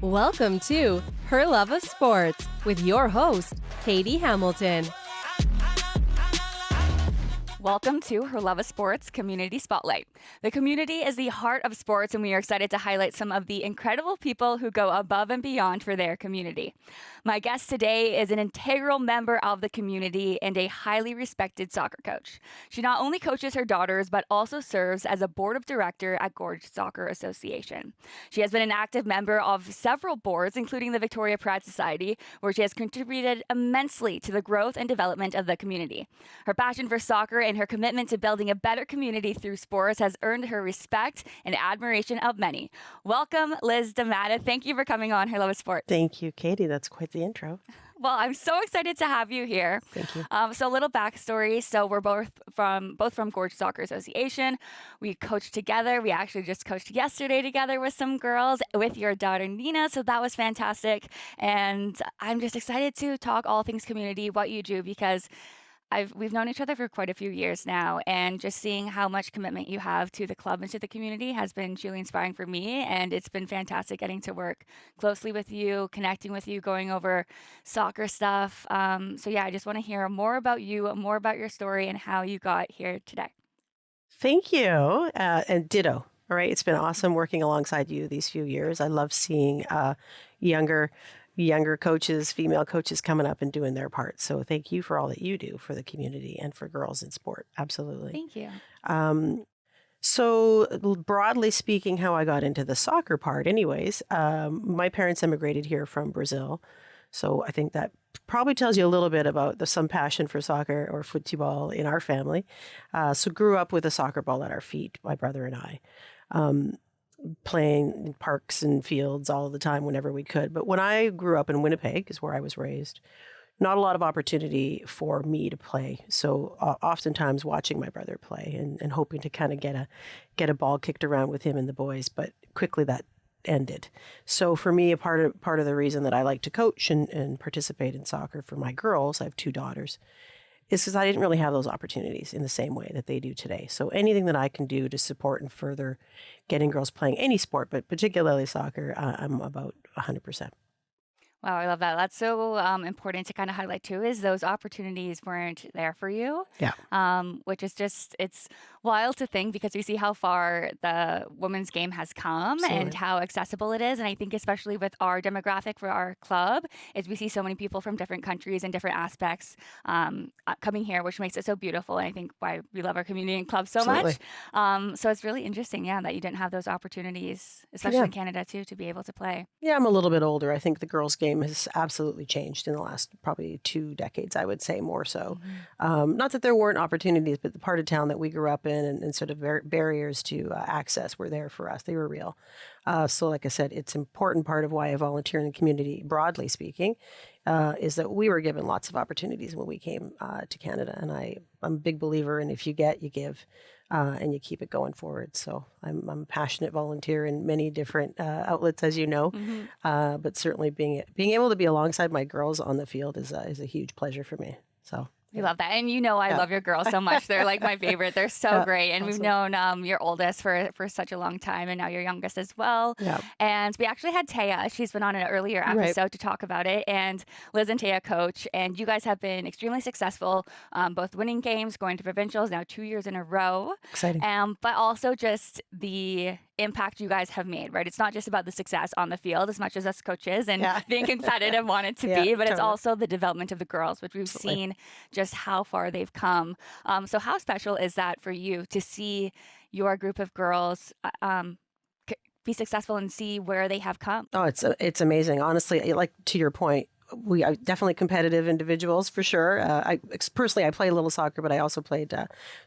Welcome to Her Love of Sports with your host, Katie Hamilton. Welcome to Her Love of Sports Community Spotlight. The community is the heart of sports, and we are excited to highlight some of the incredible people who go above and beyond for their community. My guest today is an integral member of the community and a highly respected soccer coach. She not only coaches her daughters, but also serves as a board of director at Gorge Soccer Association. She has been an active member of several boards, including the Victoria Pride Society, where she has contributed immensely to the growth and development of the community. Her passion for soccer and her commitment to building a better community through sports has earned her respect and admiration of many. Welcome, Liz D'Amata. Thank you for coming on Her Love of Sports. Thank you, Katie. That's quite the intro. Well, I'm so excited to have you here. Thank you. So a little backstory. So we're both from Gorge Soccer Association. We coached together. We actually just coached yesterday together with some girls with your daughter, Nina. So that was fantastic. And I'm just excited to talk all things community, what you do, because we've known each other for quite a few years now, and just seeing how much commitment you have to the club and to the community has been truly inspiring for me, and it's been fantastic getting to work closely with you, connecting with you, going over soccer stuff. So yeah, I just want to hear more about you, more about your story, and how you got here today. Thank you. And ditto. All right. It's been awesome working alongside you these few years. I love seeing younger coaches, female coaches coming up and doing their part. So thank you for all that you do for the community and for girls in sport. Absolutely. Thank you. So broadly speaking, how I got into the soccer part anyways, my parents immigrated here from Brazil. So I think that probably tells you a little bit about some passion for soccer or football in our family. So grew up with a soccer ball at our feet, my brother and I. Playing in parks and fields all the time whenever we could. But when I grew up in Winnipeg, is where I was raised, not a lot of opportunity for me to play. So oftentimes watching my brother play and hoping to kind of get a ball kicked around with him and the boys, but quickly that ended. So for me, a part of the reason that I like to coach and participate in soccer for my girls, I have two daughters, is because I didn't really have those opportunities in the same way that they do today. So anything that I can do to support and further getting girls playing any sport, but particularly soccer, I'm about 100%. Wow, I love that. That's so important to kind of highlight too, is those opportunities weren't there for you. Yeah. Which is just, it's wild to think, because we see how far the women's game has come. Absolutely. And how accessible it is. And I think especially with our demographic for our club, is we see so many people from different countries and different aspects coming here, which makes it so beautiful. And I think why we love our community and club so Absolutely. much. So it's really interesting, yeah, that you didn't have those opportunities, especially in Canada too, to be able to play. Yeah, I'm a little bit older. I think the girls' game has absolutely changed in the last probably 2 decades, I would say, more so. Mm-hmm. Not that there weren't opportunities, but the part of town that we grew up in and sort of barriers to access were there for us. They were real. So like I said, it's an important part of why I volunteer in the community, broadly speaking, is that we were given lots of opportunities when we came to Canada. And I'm a big believer in if you get, you give. And you keep it going forward. So I'm a passionate volunteer in many different outlets, as you know. Mm-hmm. But certainly being able to be alongside my girls on the field is a huge pleasure for me. So. We love that. And I love your girls so much. They're like my favorite. They're so great. And awesome. We've known your oldest for such a long time, and now your youngest as well. Yeah. And we actually had Taya. She's been on an earlier episode to talk about it. And Liz and Taya coach. And you guys have been extremely successful, both winning games, going to provincials, now 2 years in a row. Exciting. But also just the impact you guys have made, right? It's not just about the success on the field as much as us coaches and being competitive want it to be, but it's also the development of the girls, which we've seen just how far they've come. So how special is that for you to see your group of girls be successful and see where they have come? Oh, it's amazing. Honestly, like to your point, we are definitely competitive individuals for sure. Personally, I play a little soccer, but I also played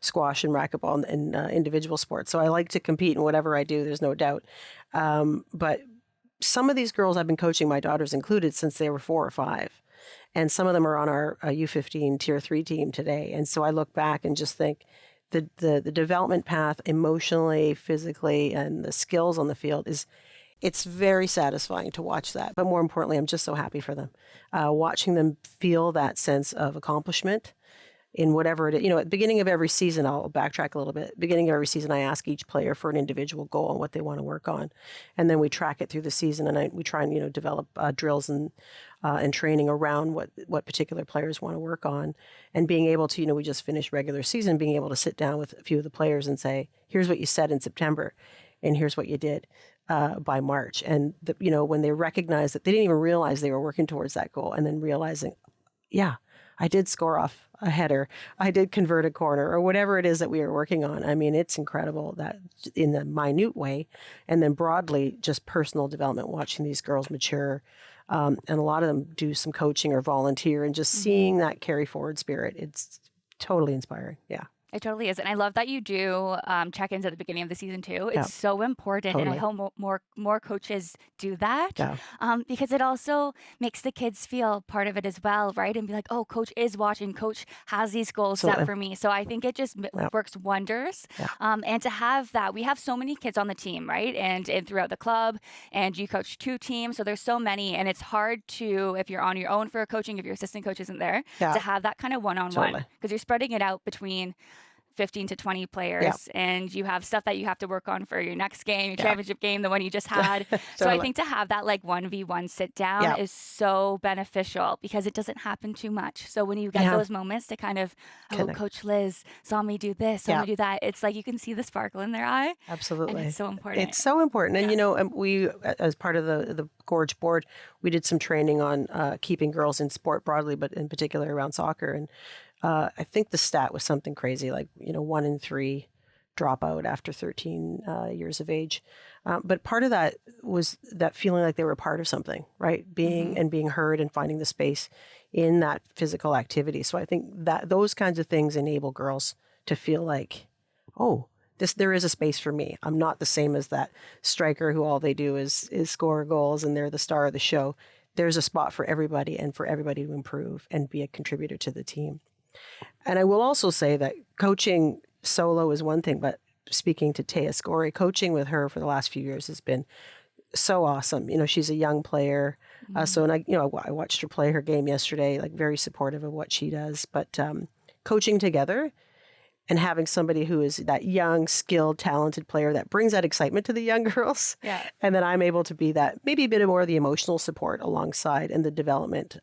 squash and racquetball and individual sports. So I like to compete in whatever I do. There's no doubt. But some of these girls I've been coaching, my daughters included, since they were 4 or 5. And some of them are on our U15 Tier 3 team today. And so I look back and just think the development path emotionally, physically, and the skills on the field it's very satisfying to watch that. But more importantly, I'm just so happy for them. Watching them feel that sense of accomplishment in whatever it is. At the beginning of every season, I'll backtrack a little bit. Beginning of every season, I ask each player for an individual goal and what they want to work on. And then we track it through the season, and we try and, develop drills and training around what particular players want to work on. And being able to, we just finished regular season, being able to sit down with a few of the players and say, here's what you said in September, and here's what you did by March. And, when they recognize that they didn't even realize they were working towards that goal, and then realizing, yeah, I did score off a header, I did convert a corner, or whatever it is that we are working on. I mean, it's incredible that in the minute way, and then broadly, just personal development, watching these girls mature. And a lot of them do some coaching or volunteer, and just seeing that carry forward spirit, it's totally inspiring. Yeah. It totally is. And I love that you do check-ins at the beginning of the season too. It's so important. Totally. And I hope more coaches do that because it also makes the kids feel part of it as well, right? And be like, oh, coach is watching. Coach has these goals set for me. So I think it just works wonders. Yeah. And to have that, we have so many kids on the team, right? And throughout the club, and you coach 2 teams. So there's so many. And it's hard to, if you're on your own for coaching, if your assistant coach isn't there, to have that kind of one-on-one. Because you're spreading it out between 15 to 20 players, and you have stuff that you have to work on for your next game, your championship game, the one you just had. So I think to have that like 1v1 sit down is so beneficial because it doesn't happen too much. So when you get those moments to kind of, oh, Coach Liz saw me do this, saw me do that, it's like you can see the sparkle in their eye. Absolutely. And it's so important. It's so important. And, we, as part of the Gorge board, we did some training on keeping girls in sport broadly, but in particular around soccer. And I think the stat was something crazy, like, 1 in 3 drop out after 13 years of age. But part of that was that feeling like they were a part of something, right? Being heard and finding the space in that physical activity. So I think that those kinds of things enable girls to feel like, oh, there is a space for me. I'm not the same as that striker who all they do is score goals and they're the star of the show. There's a spot for everybody and for everybody to improve and be a contributor to the team. And I will also say that coaching solo is one thing, but speaking to Taya Scory, coaching with her for the last few years has been so awesome. She's a young player. And I watched her play her game yesterday, like very supportive of what she does. But coaching together and having somebody who is that young, skilled, talented player that brings that excitement to the young girls. Yeah. And then I'm able to be that, maybe a bit more of the emotional support alongside and the development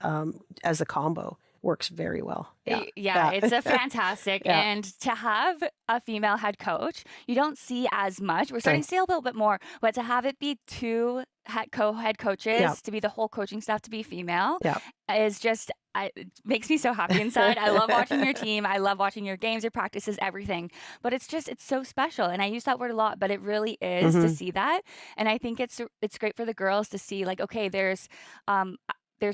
as a combo. Works very well. Yeah, it's a fantastic. And to have a female head coach, you don't see as much. We're starting to see a little bit more, but to have it be 2 head coaches, to be the whole coaching staff to be female, is just, it makes me so happy inside. I love watching your team. I love watching your games, your practices, everything. But it's so special. And I use that word a lot, but it really is to see that. And I think it's great for the girls to see like, okay, there's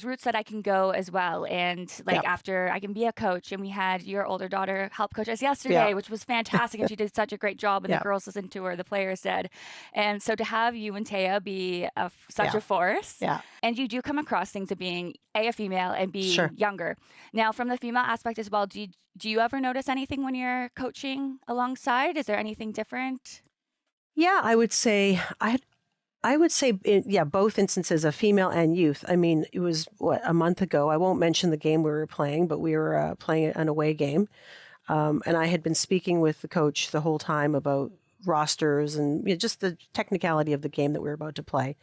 routes that I can go as well. And like after I can be a coach, and we had your older daughter help coach us yesterday, which was fantastic. And she did such a great job, and the girls listened to her, the players did. And so to have you and Taya be such a force, and you do come across things of being a female and be younger. Now from the female aspect as well, do you ever notice anything when you're coaching alongside? Is there anything different? Yeah, I would say both instances of female and youth. I mean, it was a month ago. I won't mention the game we were playing, but we were playing an away game. And I had been speaking with the coach the whole time about rosters and just the technicality of the game that we were about to play.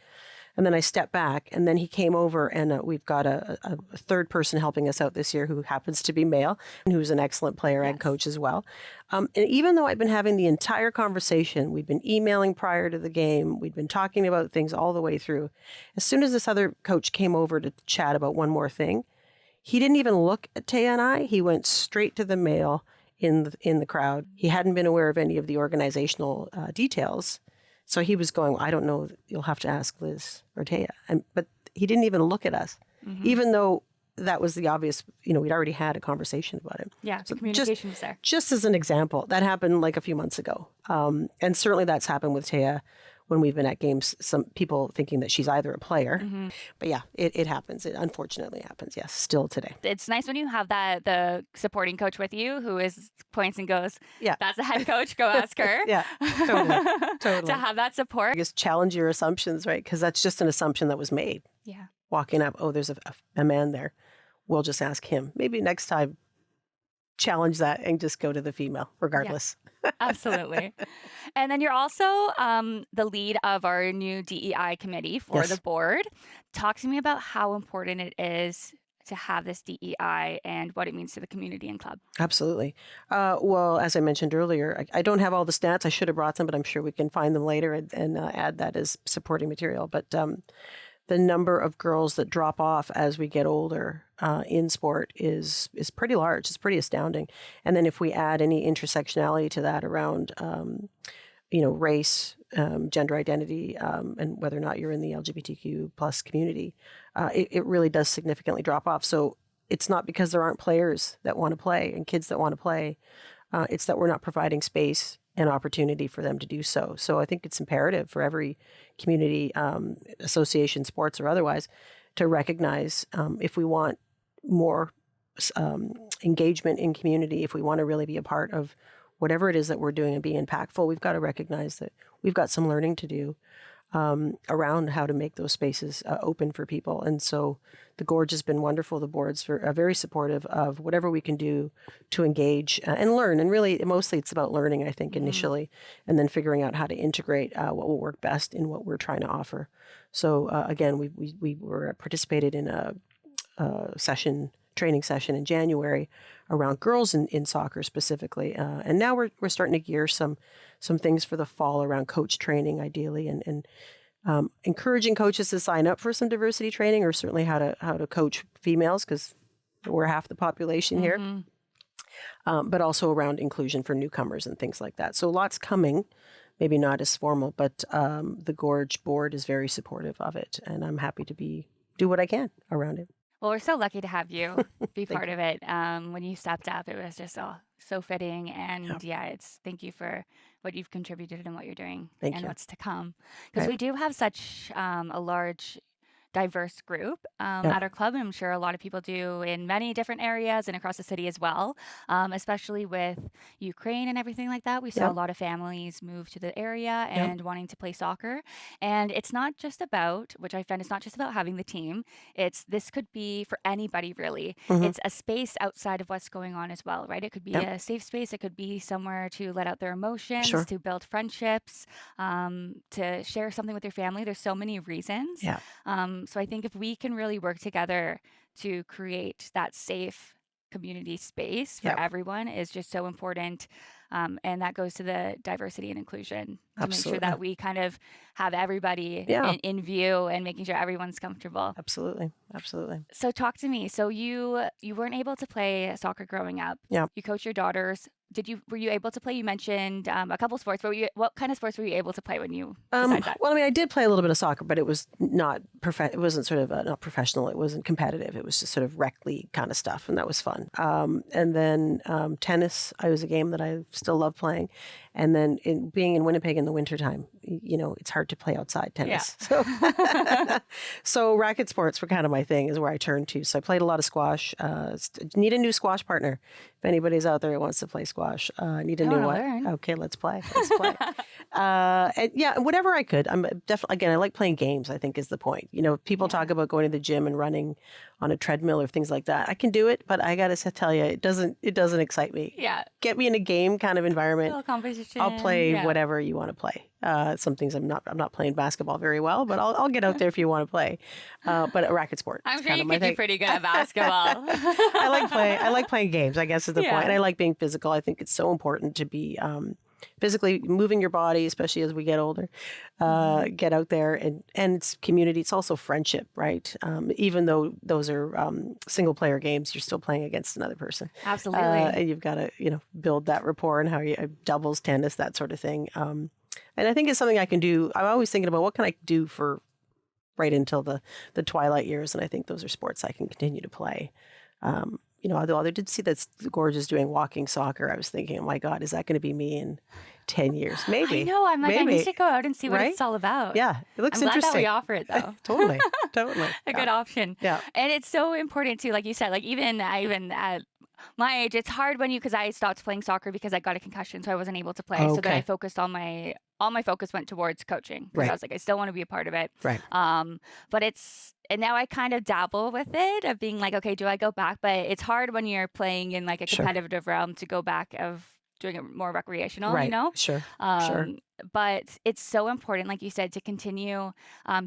And then I stepped back, and then he came over, and we've got a third person helping us out this year who happens to be male and who's an excellent player and coach as well. And even though I've been having the entire conversation, we'd been emailing prior to the game, we'd been talking about things all the way through. As soon as this other coach came over to chat about one more thing, he didn't even look at Taya and I. He went straight to the male in the crowd. He hadn't been aware of any of the organizational details. So he was going, I don't know, you'll have to ask Liz or Taya. But he didn't even look at us, even though that was the obvious, we'd already had a conversation about it. Yeah, so the communication was there. Just as an example, that happened like a few months ago. And certainly that's happened with Taya when we've been at games, some people thinking that she's either a player. But yeah, it happens. It unfortunately happens, yes, still today. It's nice when you have the supporting coach with you who points and goes, that's the head coach, go ask her. Totally. To have that support. I guess challenge your assumptions, right? Because that's just an assumption that was made. Yeah. Walking up, oh, there's a man there. We'll just ask him. Maybe next time challenge that and just go to the female regardless. Absolutely. And then you're also the lead of our new DEI committee for the board. Talk to me about how important it is to have this DEI and what it means to the community and club. Absolutely. Well, as I mentioned earlier, I don't have all the stats. I should have brought them, but I'm sure we can find them later and add that as supporting material. But the number of girls that drop off as we get older in sport is pretty large. It's pretty astounding. And then if we add any intersectionality to that around, race, gender identity, and whether or not you're in the LGBTQ plus community, it really does significantly drop off. So it's not because there aren't players that want to play and kids that want to play. It's that we're not providing space and opportunity for them to do so. So I think it's imperative for every community association, sports or otherwise, to recognize if we want more engagement in community, if we want to really be a part of whatever it is that we're doing and be impactful, we've got to recognize that we've got some learning to do around how to make those spaces open for people. And so the Gorge has been wonderful. The boards are very supportive of whatever we can do to engage and learn. And really, mostly it's about learning, I think, initially, and then figuring out how to integrate what will work best in what we're trying to offer. So again, we were participated in a training session in January around girls in soccer specifically. And now we're starting to gear some things for the fall around coach training, ideally, and encouraging coaches to sign up for some diversity training, or certainly how to coach females, because we're half the population here. But also around inclusion for newcomers and things like that. So lots coming, maybe not as formal, but the Gorge board is very supportive of it, and I'm happy to do what I can around it. Well, we're so lucky to have you be part of it. When you stepped up, it was just so fitting. And thank you for what you've contributed and what you're doing and what's to come. Because we do have such a large, diverse group at our club, and I'm sure a lot of people do in many different areas and across the city as well, especially with Ukraine and everything like that. We saw a lot of families move to the area and wanting to play soccer. And it's not just about, which I find, it's not just about having the team. This could be for anybody, really. It's a space outside of what's going on as well, right? It could be a safe space. It could be somewhere to let out their emotions, to build friendships, to share something with your family. There's so many reasons. So I think if we can really work together to create that safe community space for everyone is just so important. And that goes to the diversity and inclusion to make sure that we kind of have everybody in view and making sure everyone's comfortable. Absolutely. So talk to me. So you weren't able to play soccer growing up. You coach your daughters. Were you able to play? You mentioned a couple sports. But what kind of sports were you able to play when you besides that? Well, I mean, I did play a little bit of soccer, but it was not it wasn't sort of not professional. It wasn't competitive. It was just sort of rec league kind of stuff, and that was fun. And then tennis, I was a game that I still love playing. And then being in Winnipeg in the wintertime, it's hard to play outside tennis. So racket sports were kind of my thing, is where I turned to. So I played a lot of squash. Need a new squash partner. If anybody's out there who wants to play squash, I need a new one. Learn. Okay, let's play. And whatever I could. I'm definitely, again, I like playing games, I think is the point. People talk about going to the gym and running on a treadmill or things like that. I can do it, but I got to tell you, it doesn't excite me. Get me in a game kind of environment. A little competition. I'll play whatever you want to play. Some things I'm not playing basketball very well, but I'll get out there if you want to play. But a racket sport. I'm sure you could be pretty good at basketball. I like playing games, I guess is the point. And I like being physical. I think it's so important to be physically moving your body, especially as we get older. Get out there and it's community. It's also friendship, right? Even though those are single player games, you're still playing against another person. Absolutely. And you've got to build that rapport and how you doubles, tennis, that sort of thing. And I think it's something I can do. I'm always thinking about what can I do for right until the twilight years. And I think those are sports I can continue to play. Although I did see that the Gorge is doing walking soccer, I was thinking, oh my God, is that going to be me in 10 years? Maybe. I know. I'm like, I need to go out and see what it's all about. Yeah. It looks I'm interesting. glad that we offer it, though. Totally. A good option. Yeah. And it's so important, too. Like you said, like even at my age, it's hard because I stopped playing soccer because I got a concussion, so I wasn't able to play. So then I focused on all my focus went towards coaching. Because I was like, I still want to be a part of it. Right. But it's And now I kind of dabble with it of being like, okay, do I go back? But it's hard when you're playing in like a Sure. competitive realm to go back of doing it more recreational, Right. Sure. Sure. But it's so important, like you said, to continue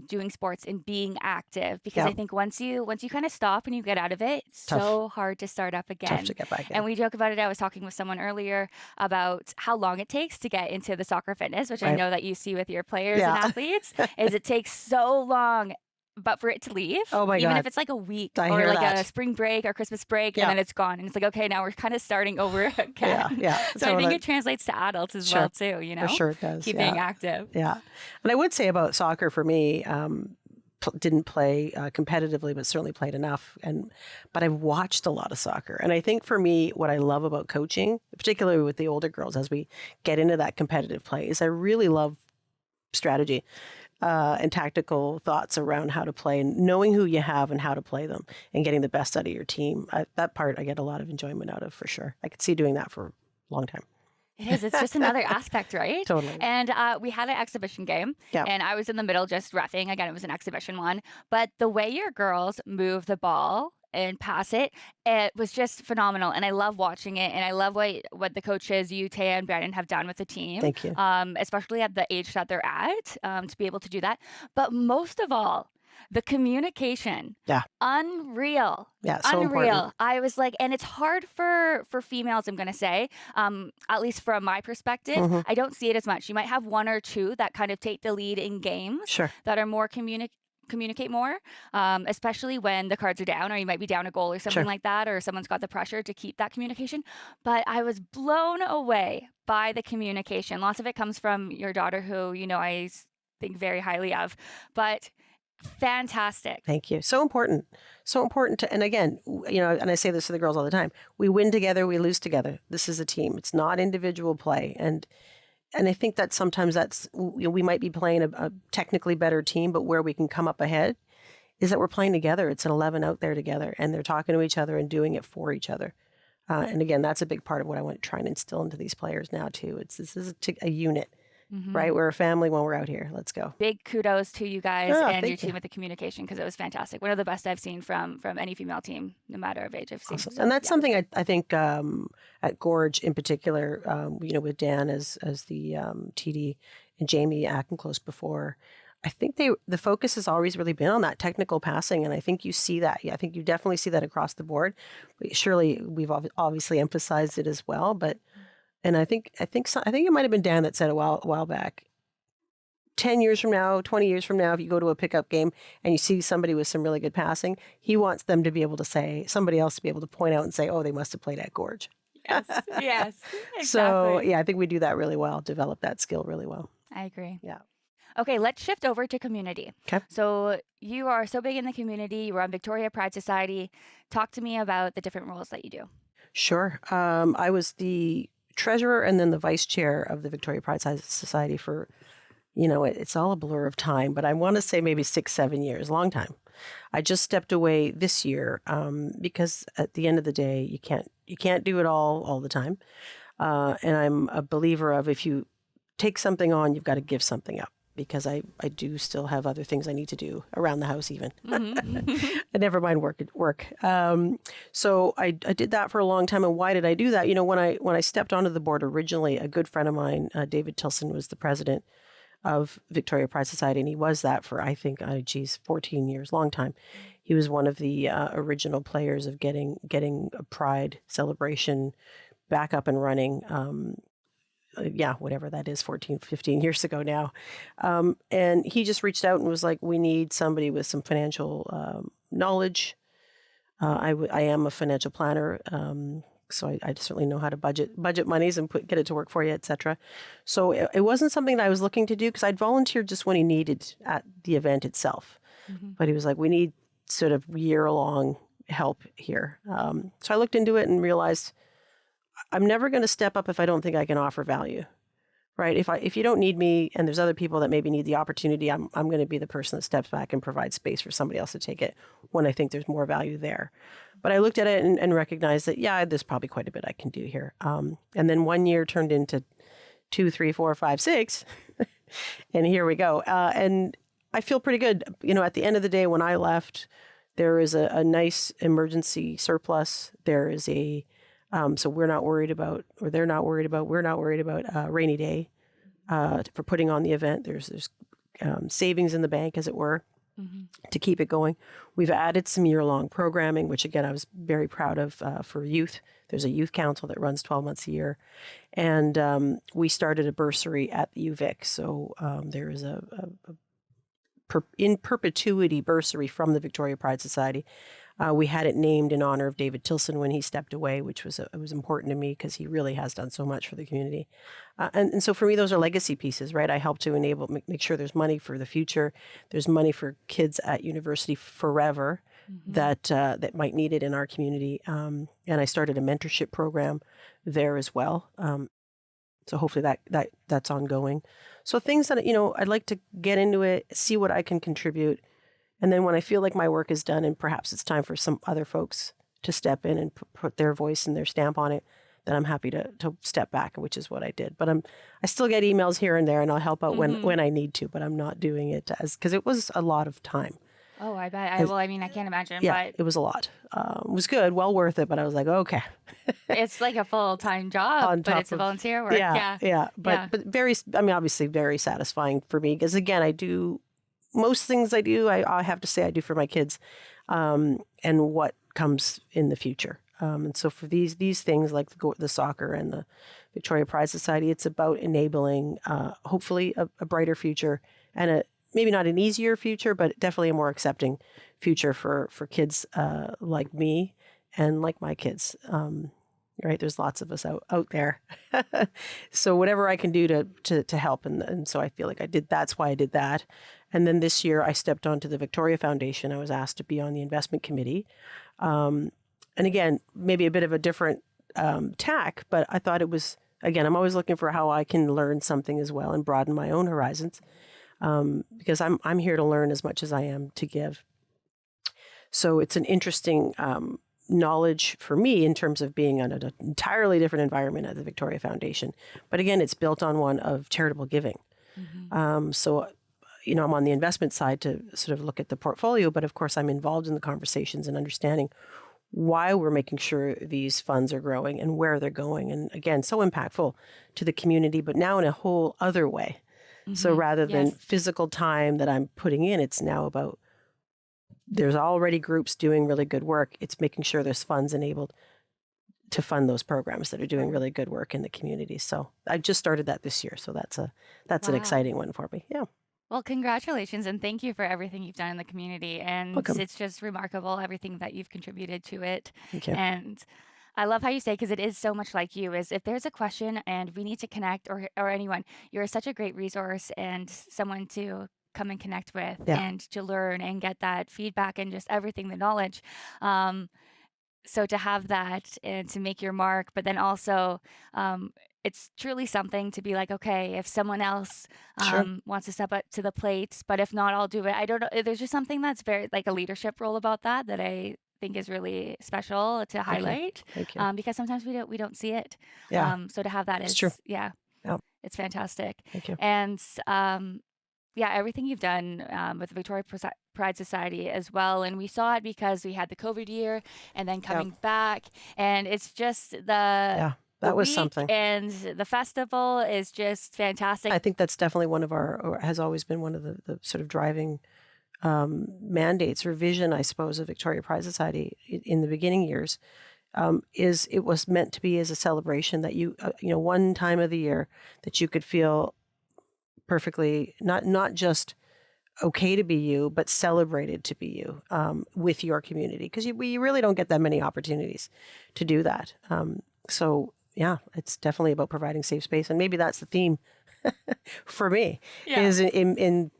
doing sports and being active, because I Yeah. think once you kind of stop and you get out of it, it's Tough. so hard to start up Tough again. to get back in. And we joke about it. I was talking with someone earlier about how long it takes to get into the soccer fitness, which I Right. know that you see with your players and Yeah. athletes, is it takes so long. But for it to leave, Oh my even God. if it's like a week I or hear like a that. spring break or Christmas break, Yeah. and then it's gone, and it's like, okay, now we're kind of starting over again. Yeah. Yeah. So I think it translates to adults as Sure. well too. You know, For sure it does. keep Yeah. being active. Yeah. And I would say about soccer for me, didn't play competitively, but certainly played enough. But I've watched a lot of soccer. And I think for me, what I love about coaching, particularly with the older girls, as we get into that competitive play, is I really love strategy and tactical thoughts around how to play and knowing who you have and how to play them and getting the best out of your team. That part I get a lot of enjoyment out of for sure. I could see doing that for a long time. It is. It's just another aspect, right? Totally. And we had an exhibition game, Yeah. and I was in the middle just reffing. Again, it was an exhibition one. But the way your girls move the ball and pass it, it was just phenomenal. And I love watching it. And I love what the coaches, you, Taya, and Brandon have done with the team. Thank you. Especially at the age that they're at, to be able to do that. But most of all, the communication. Yeah. Unreal. Yeah. So Unreal. important. I was like, and it's hard for females, I'm going to say, at least from my perspective. Mhm. I don't see it as much. You might have one or two that kind of take the lead in games Sure. that are more communicate more, especially when the cards are down, or you might be down a goal or something Sure. like that, or someone's got the pressure to keep that communication. But I was blown away by the communication. Lots of it comes from your daughter, who, you know, I think very highly of, but fantastic. Thank you. So important. So important to, and again, you know, and I say this to the girls all the time, we win together, we lose together. This is a team. It's not individual play. And I think that sometimes that's, you know, we might be playing a technically better team, but where we can come up ahead is that we're playing together. It's an 11 out there together, and they're talking to each other and doing it for each other. And again, that's a big part of what I want to try and instill into these players now too. This is a unit, right? We're a family when we're out here. Let's go. Big kudos to you guys Oh, and thank your team you. with the communication, because it was fantastic. One of the best I've seen from any female team, no matter of age I've seen. Awesome. So, And that's yeah. something I think at Gorge in particular, you know, with Dan as the TD and Jamie acting close before, I think the focus has always really been on that technical passing, and I think you see that. Yeah, I think you definitely see that across the board. But surely we've obviously emphasized it as well. But and I think it might have been Dan that said a while back. 10 years from now, 20 years from now, if you go to a pickup game and you see somebody with some really good passing, he wants them to be able to say, somebody else to be able to point out and say, oh, they must have played at Gorge. Yes, yes, exactly. So, yeah, I think we do that really well, develop that skill really well. I agree. Yeah. Okay, let's shift over to community. Okay. So you are so big in the community. You are on Victoria Pride Society. Talk to me about the different roles that you do. Sure. I was the treasurer and then the vice chair of the Victoria Pride Society for, you know, it's all a blur of time, but I want to say maybe 6-7 years, long time. I just stepped away this year because at the end of the day, you can't do it all the time. And I'm a believer of, if you take something on, you've got to give something up, because I do still have other things I need to do around the house even. And never mind work. So I did that for a long time. And why did I do that? You know, when I stepped onto the board originally, a good friend of mine, David Tilson, was the president of Victoria Pride Society, and he was that for, I think, 14 years, long time. He was one of the original players of getting a Pride celebration back up and running. Whatever that is, 14, 15 years ago now. And he just reached out and was like, we need somebody with some financial knowledge. I am a financial planner, so I certainly know how to budget monies and get it to work for you, et cetera. So it wasn't something that I was looking to do, because I'd volunteered just when he needed at the event itself. But he was like, we need sort of year-long help here. So I looked into it and realized I'm never going to step up if I don't think I can offer value, right? If you don't need me and there's other people that maybe need the opportunity, I'm going to be the person that steps back and provides space for somebody else to take it when I think there's more value there. But I looked at it and recognized that, yeah, there's probably quite a bit I can do here. And then 1 year turned into 2, 3, 4, 5, 6, and here we go. And I feel pretty good. At the end of the day, when I left, there is a nice emergency surplus. There is so we're not worried about, or they're not worried about, we're not worried about rainy day for putting on the event. There's savings in the bank, as it were, to keep it going. We've added some year-long programming, which again, I was very proud of for youth. There's a youth council that runs 12 months a year. And we started a bursary at the UVic. So there is a in perpetuity bursary from the Victoria Pride Society. We had it named in honor of David Tilson when he stepped away, which was important to me because he really has done so much for the community. And so for me, those are legacy pieces, right? I help to make sure there's money for the future. There's money for kids at university forever that might need it in our community. And I started a mentorship program there as well. So hopefully that's ongoing. So things that, I'd like to get into it, see what I can contribute. And then when I feel like my work is done and perhaps it's time for some other folks to step in and put their voice and their stamp on it, then I'm happy to step back, which is what I did. But I still get emails here and there, and I'll help out when I need to, but I'm not doing it because it was a lot of time. Oh, I bet. I can't imagine. Yeah, but it was a lot. It was good, well worth it, but I was like, okay. It's like a full-time job, but it's a volunteer work. Yeah. But very, obviously very satisfying for me because, again, I do most things I do, I have to say I do for my kids and what comes in the future. And so for these things like the soccer and the Victoria Pride Society, it's about enabling hopefully a brighter future and maybe not an easier future, but definitely a more accepting future for kids like me and like my kids. Right? There's lots of us out there. So whatever I can do to help. And so I feel like that's why I did that. And then this year I stepped onto the Victoria Foundation. I was asked to be on the investment committee. And again, maybe a bit of a different tack, but I thought it was, again, I'm always looking for how I can learn something as well and broaden my own horizons. Because I'm here to learn as much as I am to give. So it's an interesting knowledge for me in terms of being in an entirely different environment at the Victoria Foundation. But again, it's built on one of charitable giving. So, I'm on the investment side to sort of look at the portfolio, but of course I'm involved in the conversations and understanding why we're making sure these funds are growing and where they're going. And again, so impactful to the community, but now in a whole other way. So rather than physical time that I'm putting in, it's now about there's already groups doing really good work. It's making sure there's funds enabled to fund those programs that are doing really good work in the community. So I just started that this year. So that's an exciting one for me. Yeah. Well, congratulations and thank you for everything you've done in the community. And Welcome. It's just remarkable, everything that you've contributed to it. Thank you. And I love how you say, because it is so much like you, is if there's a question and we need to connect or anyone, you're such a great resource and someone to come and connect with and to learn and get that feedback and just everything, the knowledge. So to have that and to make your mark, but then also it's truly something to be like, okay, if someone else wants to step up to the plate, but if not, I'll do it. I don't know. There's just something that's very like a leadership role about that I think is really special to highlight. Thank you. Because sometimes we don't see it. Yeah. So to have that is true. Yeah. Yeah. It's fantastic. Thank you. And everything you've done with the Victoria Pride Society as well. And we saw it because we had the COVID year and then coming back. And it's just that was week something. And the festival is just fantastic. I think that's definitely one of or has always been one of the sort of driving mandates or vision, I suppose, of Victoria Pride Society in the beginning years. Is it was meant to be as a celebration that you one time of the year that you could feel perfectly not just okay to be you, but celebrated to be you with your community, because you really don't get that many opportunities to do that. So yeah, it's definitely about providing safe space, and maybe that's the theme for me is in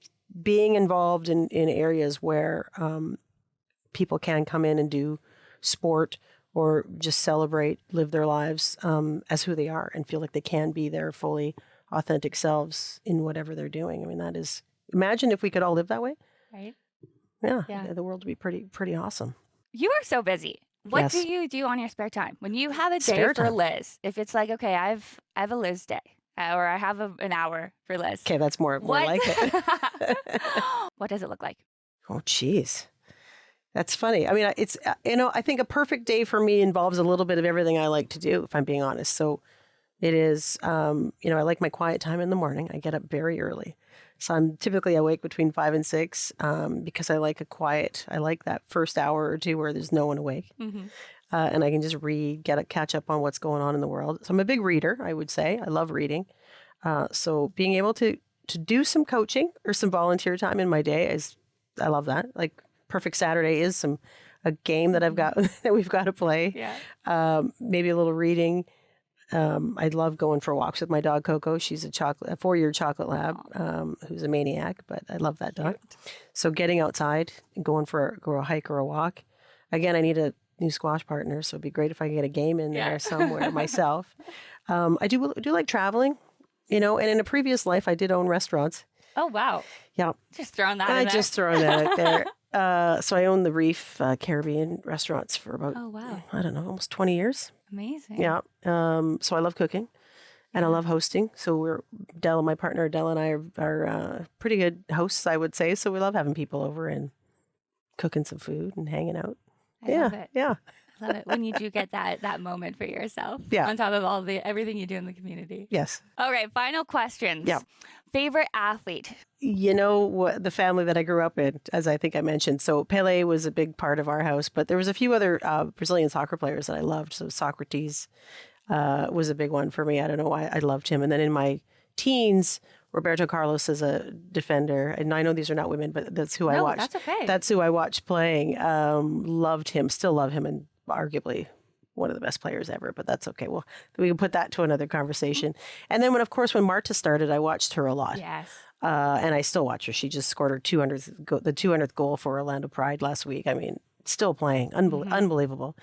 being involved in areas where people can come in and do sport or just celebrate, live their lives as who they are and feel like they can be their fully authentic selves in whatever they're doing. I mean, imagine if we could all live that way. Right? Yeah. The world would be pretty awesome. You are so busy. What Yes. do you do on your spare time? When you have a day Spare for time? Liz, if it's like, okay, I have a Liz day or I have an hour for Liz. Okay, that's more What? like it. What does it look like? Oh, geez. That's funny. I mean, it's, I think a perfect day for me involves a little bit of everything I like to do, if I'm being honest. So it is, I like my quiet time in the morning. I get up very early. So I'm typically awake between 5 and 6 because I like I like that first hour or two where there's no one awake. Mm-hmm. And I can just read, catch up on what's going on in the world. So I'm a big reader, I would say. I love reading. So being able to do some coaching or some volunteer time in my day I love that. Like perfect Saturday is a game that that we've got to play. Yeah. Maybe a little reading. I love going for walks with my dog Coco. She's a 4-year chocolate lab who's a maniac, but I love that dog. So getting outside and going for a hike or a walk. Again, I need a new squash partner, so it'd be great if I could get a game in there somewhere myself. I do like traveling, and in a previous life, I did own restaurants. Oh, wow. Yeah. Just throwing that in there. Just throwing that out there. So I owned the Reef Caribbean restaurants for about, I don't know, almost 20 years. Amazing. Yeah. So I love cooking and I love hosting. So my partner Adele and I are pretty good hosts, I would say. So we love having people over and cooking some food and hanging out. I love it. Yeah. I love it when you do get that moment for yourself. Yeah. On top of everything you do in the community. Yes. Okay, final questions. Yeah. Favorite athlete? The family that I grew up in, as I think I mentioned. So Pele was a big part of our house, but there was a few other Brazilian soccer players that I loved. So Socrates was a big one for me. I don't know why I loved him. And then in my teens, Roberto Carlos is a defender. And I know these are not women, but that's who I watched. That's okay. That's who I watched playing. Loved him, still love him, and arguably one of the best players ever, but that's okay. Well, we can put that to another conversation. And then when Marta started, I watched her a lot. Yes. And I still watch her. She just scored her 200th goal for Orlando Pride last week. I mean, still playing. Unbelievable.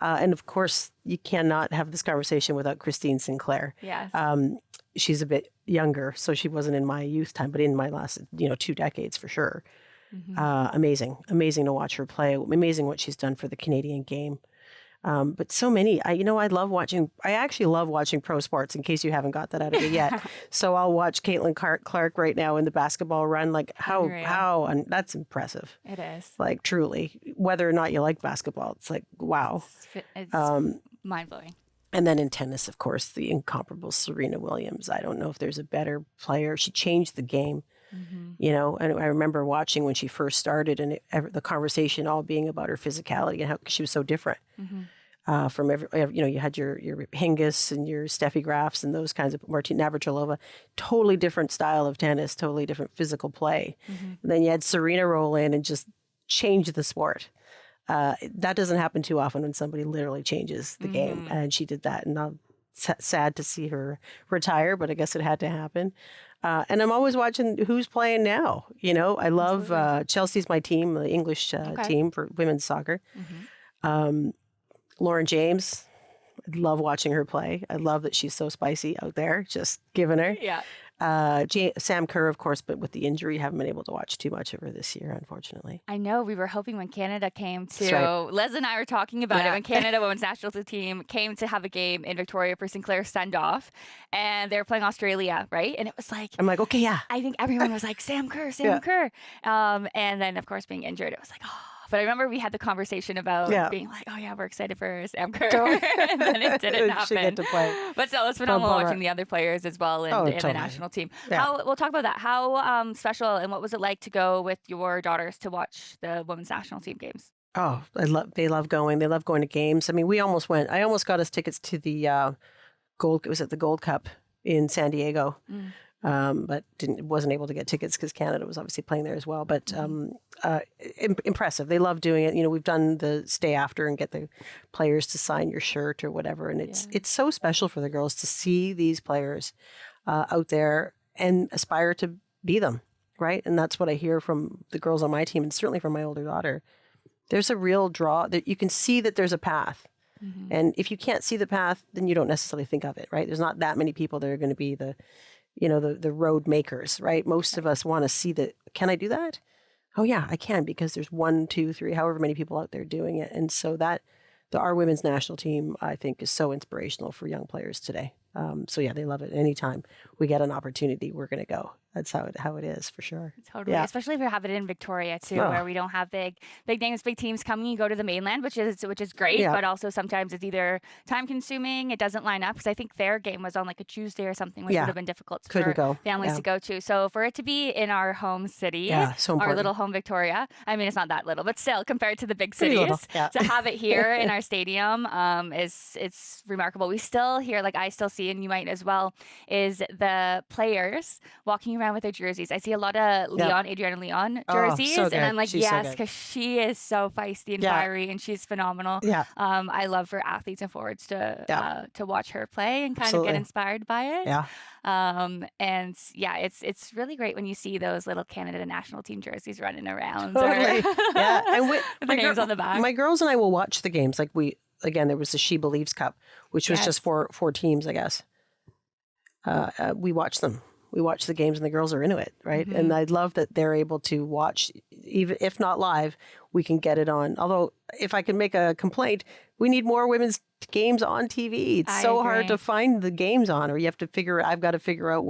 And of course, you cannot have this conversation without Christine Sinclair. Yes. She's a bit younger, so she wasn't in my youth time, but in my last, 2 decades for sure. Mm-hmm. Amazing to watch her play. Amazing what she's done for the Canadian game. But so many, I actually love watching pro sports, in case you haven't got that out of me yet. So I'll watch Caitlin Clark right now in the basketball run. Like and that's impressive. It is. Like truly, whether or not you like basketball, it's like, wow. It's mind blowing. And then in tennis, of course, the incomparable Serena Williams. I don't know if there's a better player. She changed the game. Mm-hmm. And I remember watching when she first started and the conversation all being about her physicality and how she was so different from you had your Hingis and your Steffi Grafs and those kinds of Martina Navratilova, totally different style of tennis, totally different physical play. Mm-hmm. And then you had Serena roll in and just change the sport. That doesn't happen too often when somebody literally changes the game, and she did that. And I'm sad to see her retire, but I guess it had to happen. And I'm always watching who's playing now. I love Chelsea's my team, the English team for women's soccer. Mm-hmm. Lauren James, I love watching her play. I love that she's so spicy out there, just giving her. Yeah. Sam Kerr, of course, but with the injury, haven't been able to watch too much of her this year, unfortunately. I know. We were hoping when Canada came to, right. Les and I were talking about it, when Canada women's national team came to have a game in Victoria for Sinclair's send-off, and they were playing Australia, right? And it was like, I'm like, okay, yeah. I think everyone was like, Sam Kerr. And then, of course, being injured, it was like, oh. But I remember we had the conversation about being like, oh, yeah, we're excited for Sam Kerr. and then it didn't happen. She get to play. But still, it's phenomenal watching the other players as well in the national team. Yeah. We'll talk about that. How special and what was it like to go with your daughters to watch the women's national team games? Oh, they love going. They love going to games. I mean, we almost went. I almost got us tickets to the Gold Cup in San Diego. But wasn't able to get tickets because Canada was obviously playing there as well. But impressive. They love doing it. We've done the stay after and get the players to sign your shirt or whatever. And it's so special for the girls to see these players out there and aspire to be them, right? And that's what I hear from the girls on my team, and certainly from my older daughter. There's a real draw that you can see that there's a path. Mm-hmm. And if you can't see the path, then you don't necessarily think of it, right? There's not that many people that are going to be the road makers, right? Most of us want to see can I do that? Oh yeah, I can, because there's 1, 2, 3, however many people out there doing it. And so our women's national team, I think, is so inspirational for young players today. So yeah, they love it. Anytime we get an opportunity, we're going to go. That's how it is for sure. Totally. Yeah. Especially if you have it in Victoria too, Oh. where we don't have big names, big teams coming. You go to the mainland, which is great, Yeah. but also sometimes it's either time consuming, it doesn't line up, because I think their game was on like a Tuesday or something, which Yeah. would have been difficult Couldn't for go. families Yeah. to go to. So for it to be in our home city, Yeah, so our important. little home Victoria, I mean, it's not that little, but still compared to the big Pretty cities, little, yeah. to have it here in our stadium it's remarkable. We still hear, like I still see, and you might as well, is the players walking around with their jerseys. I see a lot of Adriana Leon Oh, jerseys, so and good. I'm like, She's so yes, good. because she is so feisty and Yeah. fiery, and she's phenomenal. Yeah. I love for athletes and forwards to watch her play and kind of Absolutely. get inspired by it. Yeah. And yeah, it's really great when you see those little Canada national team jerseys running around. Totally. Or Yeah. And with the names on the back. My girls and I will watch the games. Like again, there was the She Believes Cup, which was just four teams, I guess. We watch them. We watch the games and the girls are into it, right? Mm-hmm. And I love that they're able to watch, even if not live, we can get it on. Although, if I can make a complaint, we need more women's games on TV. It's I so agree. hard to find the games on, or I've got to figure out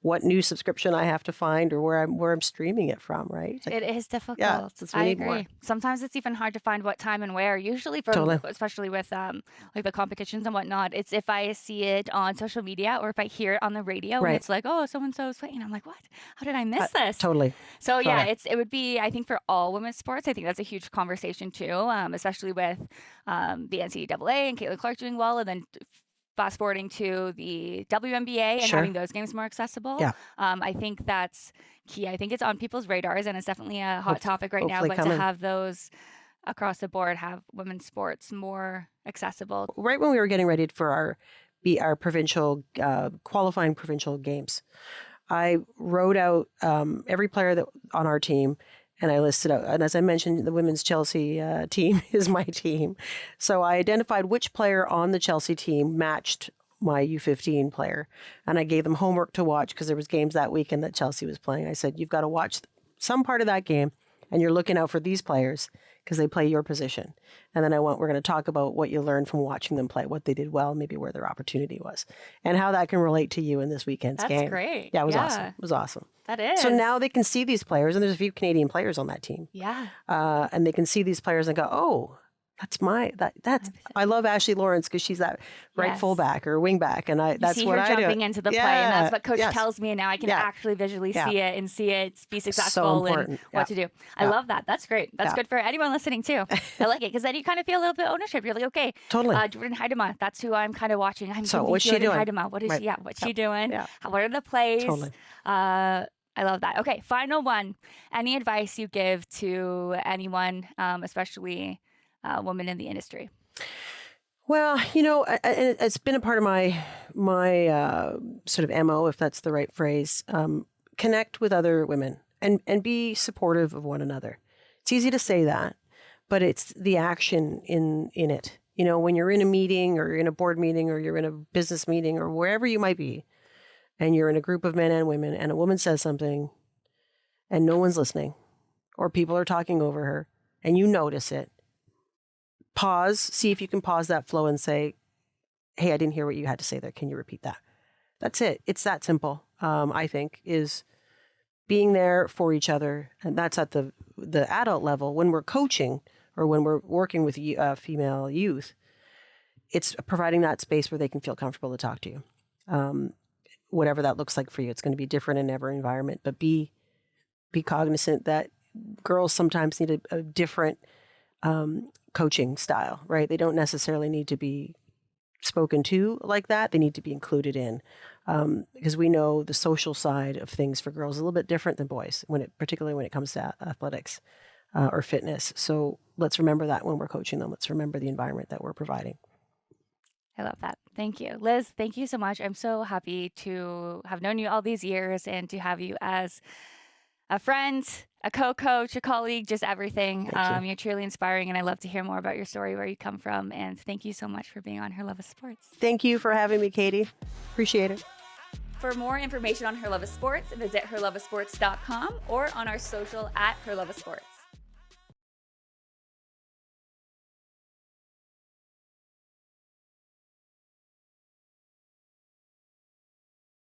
what new subscription I have to find, or where I'm streaming it from, right? Like, It is difficult. Yeah, so we I need agree. more. Sometimes it's even hard to find what time and where. Usually, Totally. especially with like the competitions and whatnot, it's if I see it on social media or if I hear it on the radio and Right. it's like, oh, so and so is playing. I'm like, what? How did I miss this? Totally. So yeah, Totally. it would be, I think, for all women's sports. I think that's a huge conversation too, especially with the NCAA and Caitlin Clark doing well, and then fast forwarding to the WNBA and Sure. having those games more accessible. Yeah. I think that's key. I think it's on people's radars, and it's definitely a hot topic right now. hopefully But to coming. have those across the board, have women's sports more accessible. Right when we were getting ready for our provincial qualifying provincial games, I wrote out every player that on our team, and I listed out. And as I mentioned, the women's Chelsea team is my team, so I identified which player on the Chelsea team matched my U15 player, and I gave them homework to watch because there was games that weekend that Chelsea was playing. I said, you've got to watch some part of that game, and you're looking out for these players because they play your position. And then we're going to talk about what you learned from watching them play, what they did well, maybe where their opportunity was, and how that can relate to you in this weekend's game. That's great. Yeah, it was awesome. It was awesome. That is. So now they can see these players, and there's a few Canadian players on that team. Yeah. And they can see these players and go, oh, that's I love Ashley Lawrence because she's that right Yes. fullback or wing back, and You that's see what her I do. jumping into the play, and that's what coach Yes. tells me, and now I can Yeah. actually visually Yeah. see it and see it be successful and important. what Yeah. to do. I Yeah. love that. That's great. That's Yeah. good for anyone listening too. I like it because then you kind of feel a little bit of ownership. You're like, okay, Totally. Jordan Heidema, that's who I'm kind of watching. I'm So gonna be what's she Jordan doing? Heidema. What is Right. she? Yeah, what's she doing? Yeah. What are the plays? Totally. I love that. Okay, final one. Any advice you give to anyone, especially women in the industry? Well, it's been a part of my sort of MO, if that's the right phrase. Connect with other women and be supportive of one another. It's easy to say that, but it's the action in it. When you're in a meeting or you're in a board meeting or you're in a business meeting or wherever you might be, and you're in a group of men and women, and a woman says something and no one's listening, or people are talking over her, and you notice it, pause, see if you can pause that flow and say, hey, I didn't hear what you had to say there. Can you repeat that? That's it. It's that simple, I think, is being there for each other. And that's at the adult level. When we're coaching or when we're working with female youth, it's providing that space where they can feel comfortable to talk to you. Whatever that looks like for you, it's going to be different in every environment, but be cognizant that girls sometimes need a different coaching style, right? They don't necessarily need to be spoken to like that. They need to be included in, because we know the social side of things for girls is a little bit different than boys, particularly when it comes to athletics or fitness. So let's remember that when we're coaching them. Let's remember the environment that we're providing. I love that. Thank you. Liz, thank you so much. I'm so happy to have known you all these years and to have you as a friend, a co-coach, a colleague, just everything. Thank you. You're truly inspiring, and I love to hear more about your story, where you come from. And thank you so much for being on Her Love of Sports. Thank you for having me, Katie. Appreciate it. For more information on Her Love of Sports, visit herloveofsports.com or on our social at Her Love of Sports.